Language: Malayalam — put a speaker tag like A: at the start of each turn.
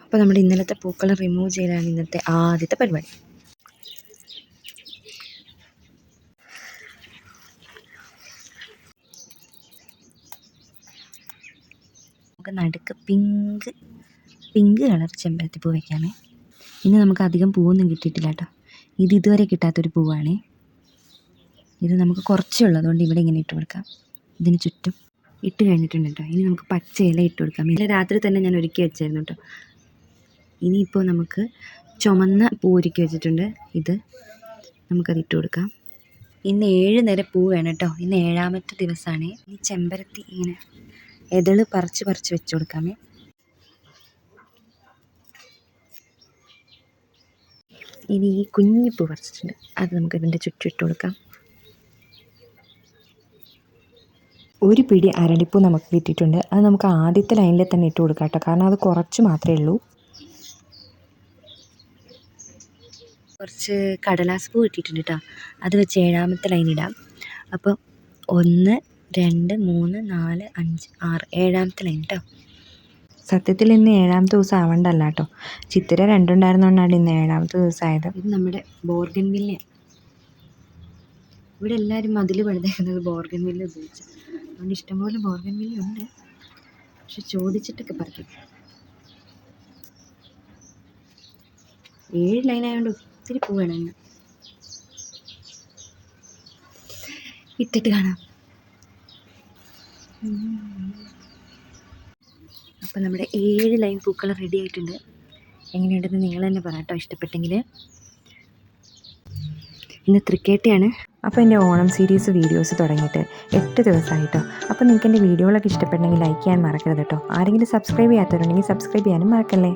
A: അപ്പോൾ നമ്മുടെ ഇന്നലത്തെ പൂക്കൾ റിമൂവ് ചെയ്യലാണ് ഇന്നത്തെ ആദ്യത്തെ പരിപാടി. നമുക്ക് നടുക്ക് പിങ്ക് കളർ ചെമ്പരത്തിപ്പൂ വയ്ക്കാമേ. ഇന്ന് നമുക്ക് അധികം പൂവൊന്നും കിട്ടിയിട്ടില്ല കേട്ടോ. ഇതുവരെ കിട്ടാത്തൊരു പൂവാണേ. ഇത് നമുക്ക് കുറച്ചേ ഉള്ളൂ, അതുകൊണ്ട് ഇവിടെ ഇങ്ങനെ ഇട്ട് കൊടുക്കാം. ഇതിന് ചുറ്റും ഇട്ട് കഴിഞ്ഞിട്ടുണ്ട് കേട്ടോ. ഇനി നമുക്ക് പച്ച ഇല ഇട്ട് കൊടുക്കാം. ഇല രാത്രി തന്നെ ഞാൻ ഒരുക്കി വെച്ചായിരുന്നു കേട്ടോ. ഇനിയിപ്പോൾ നമുക്ക് ചുമന്ന പൂ ഒരുക്കി വെച്ചിട്ടുണ്ട്. ഇത് നമുക്കത് ഇട്ട് കൊടുക്കാം. ഇന്ന് 7 നിര പൂ വേണം കേട്ടോ. ഇന്ന് 7ാമത്തെ ദിവസമാണ്. ഈ ചെമ്പരത്തി ഇങ്ങനെ എതള് പറിച്ച് വെച്ച് കൊടുക്കാമേ. ഇനി ഈ കുഞ്ഞിപ്പൂ പറിച്ചിട്ടുണ്ട്, അത് നമുക്ക് ഇതിൻ്റെ ചുറ്റും ഇട്ട് കൊടുക്കാം. ഒരു പിടി അരളിപ്പൂ നമുക്ക് കിട്ടിയിട്ടുണ്ട്. അത് നമുക്ക് ആദ്യത്തെ ലൈനിൽ തന്നെ ഇട്ട് കൊടുക്കാം കേട്ടോ, കാരണം അത് കുറച്ച് മാത്രമേ ഉള്ളൂ. കുറച്ച് കടലാസ് പൂ കിട്ടിയിട്ടുണ്ട് കേട്ടോ. അത് വെച്ച് 7ാമത്തെ ലൈൻ ഇടാം. അപ്പോൾ 1 2 3 4 5 6 7ാമത്തെ ലൈൻ കേട്ടോ. സത്യത്തിൽ ഇന്ന് 7ാമത്തെ ദിവസം ആവണ്ടല്ല കേട്ടോ. ചിത്തിര 2 ഉണ്ടായിരുന്നുകൊണ്ടാണ് ഇന്ന് 7ാമത്തെ ദിവസമായത്. ഇത് നമ്മുടെ ബോർഗൻവില്ല. ഇവിടെ എല്ലാവരും മതിൽ പണിതേക്കുന്നത് ബോർഗൻവില്ല ഉപയോഗിച്ചു. അതുകൊണ്ട് ഇഷ്ടംപോലെ ബോർഗൻവില്ല ഉണ്ട്. പക്ഷെ ചോദിച്ചിട്ടൊക്കെ പറിക്കും. 7 ലൈനായതുകൊണ്ട് ഒത്തിരി പൂ വേണം. ഇന്ന് ഇട്ടിട്ട് കാണാം. അപ്പം നമ്മുടെ 7 ലൈൻ പൂക്കൾ റെഡി ആയിട്ടുണ്ട്. എങ്ങനെയുണ്ടെന്ന് നിങ്ങൾ തന്നെ പറയാം കേട്ടോ, ഇഷ്ടപ്പെട്ടെങ്കിൽ. ഇന്ന് തൃക്കേട്ടയാണ്. അപ്പോൾ എൻ്റെ ഓണം സീരീസ് വീഡിയോസ് തുടങ്ങിയിട്ട് 8 ദിവസമായിട്ടോ. അപ്പോൾ നിങ്ങൾക്ക് എൻ്റെ വീഡിയോകളൊക്കെ ഇഷ്ടപ്പെട്ടെങ്കിൽ ലൈക്ക് ചെയ്യാൻ മറക്കരുത് കേട്ടോ. ആരെങ്കിലും സബ്സ്ക്രൈബ് ചെയ്യാത്തവരുണ്ടെങ്കിൽ സബ്സ്ക്രൈബ് ചെയ്യാനും മറക്കല്ലേ.